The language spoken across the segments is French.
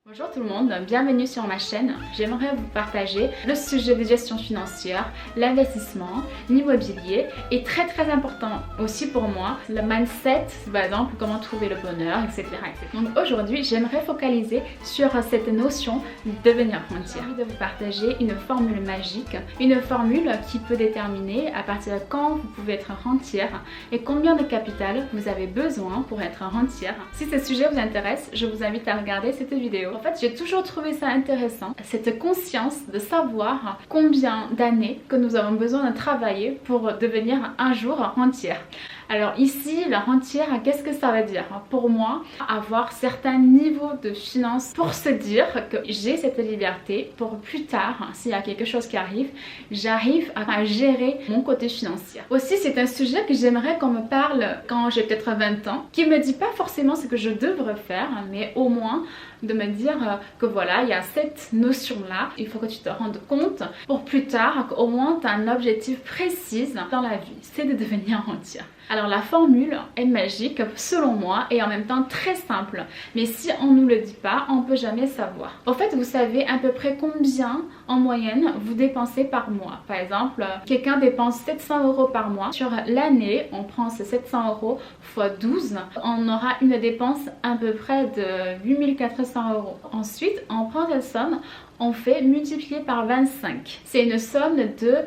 Bonjour tout le monde, bienvenue sur ma chaîne. J'aimerais vous partager le sujet de gestion financière, l'investissement, l'immobilier et très important aussi pour moi, le mindset, par exemple comment trouver le bonheur, etc. Donc aujourd'hui, j'aimerais focaliser sur cette notion de devenir rentier. J'ai envie de vous partager une formule magique, une formule qui peut déterminer à partir de quand vous pouvez être rentière et combien de capital vous avez besoin pour être rentière. Si ce sujet vous intéresse, je vous invite à regarder cette vidéo. En fait, j'ai toujours trouvé ça intéressant, cette conscience de savoir combien d'années que nous avons besoin de travailler pour devenir un jour rentière. Alors ici, la rentière, qu'est-ce que ça veut dire? Pour moi, avoir certains niveaux de finances pour se dire que j'ai cette liberté pour plus tard, s'il y a quelque chose qui arrive, j'arrive à gérer mon côté financier. Aussi, c'est un sujet que j'aimerais qu'on me parle quand j'ai peut-être 20 ans, qui me dit pas forcément ce que je devrais faire, mais au moins de me dire que voilà, il y a cette notion-là, il faut que tu te rendes compte pour plus tard qu'au moins tu as un objectif précis dans la vie, c'est de devenir rentière. Alors la formule est magique selon moi et en même temps très simple, mais si on ne nous le dit pas, on ne peut jamais savoir. En fait, vous savez à peu près combien en moyenne vous dépensez par mois. Par exemple, quelqu'un dépense 700 € par mois. Sur l'année, on prend ces 700 € x 12, on aura une dépense à peu près de 8400 €. Ensuite, on prend cette somme, on fait multiplier par 25. C'est une somme de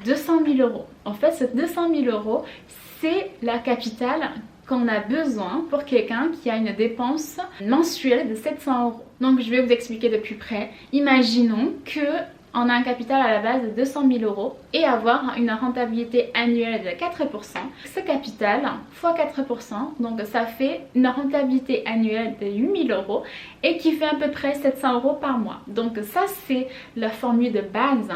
200 000 €. En fait, ce 200 000 €, c'est la capitale qu'on a besoin pour quelqu'un qui a une dépense mensuelle de 700 €. Donc je vais vous expliquer de plus près. Imaginons que on a un capital à la base de 200 000 € et avoir une rentabilité annuelle de 4%. Ce capital fois 4%, donc ça fait une rentabilité annuelle de 8 000 € et qui fait à peu près 700 € par mois. Donc ça c'est la formule de base.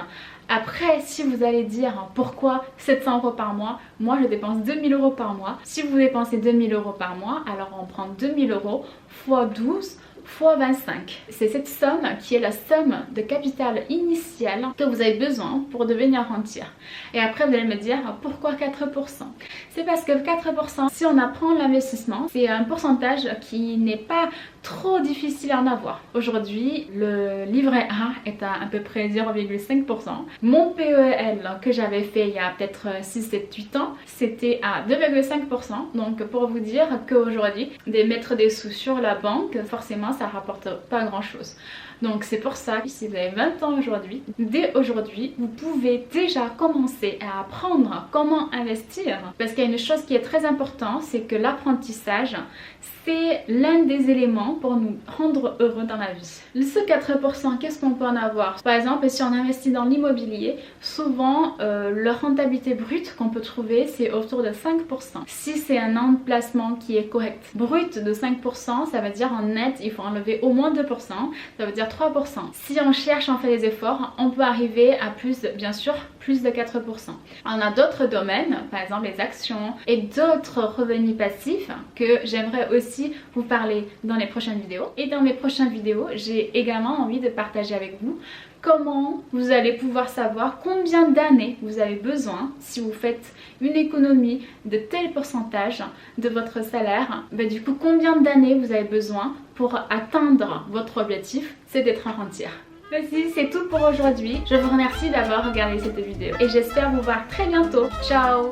Après, si vous allez dire pourquoi 700 € par mois, moi je dépense 2000 € par mois. Si vous dépensez 2000 € par mois, alors on prend 2000 € fois 12 fois 25. C'est cette somme qui est la somme de capital initial que vous avez besoin pour devenir rentière. Et après vous allez me dire pourquoi 4%? C'est parce que 4%, si on apprend l'investissement, c'est un pourcentage qui n'est pas trop difficile à en avoir. Aujourd'hui, le livret A est à peu près 0,5%. Mon PEL que j'avais fait il y a peut-être 6, 7, 8 ans, c'était à 2,5%. Donc pour vous dire qu'aujourd'hui, de mettre des sous sur la banque, forcément ça rapporte pas grand chose. Donc c'est pour ça que si vous avez 20 ans aujourd'hui, dès aujourd'hui, vous pouvez déjà commencer à apprendre comment investir. Parce qu'il y a une chose qui est très importante, c'est que l'apprentissage, c'est l'un des éléments pour nous rendre heureux dans la vie. Ce 4%, qu'est-ce qu'on peut en avoir? Par exemple, si on investit dans l'immobilier, souvent la rentabilité brute qu'on peut trouver, c'est autour de 5%. Si c'est un emplacement qui est correct, brut de 5%, ça veut dire en net, il faut enlever au moins 2%, ça veut dire 3%. Si on cherche, on fait des efforts, on peut arriver à plus, bien sûr, plus de 4%. On a d'autres domaines, par exemple les actions et d'autres revenus passifs que j'aimerais aussi vous parler dans les prochaines vidéos. Et dans mes prochaines vidéos, j'ai également envie de partager avec vous comment vous allez pouvoir savoir combien d'années vous avez besoin si vous faites une économie de tel pourcentage de votre salaire. Du coup, combien d'années vous avez besoin pour atteindre votre objectif, c'est d'être rentière. Voici, c'est tout pour aujourd'hui. Je vous remercie d'avoir regardé cette vidéo et j'espère vous voir très bientôt. Ciao!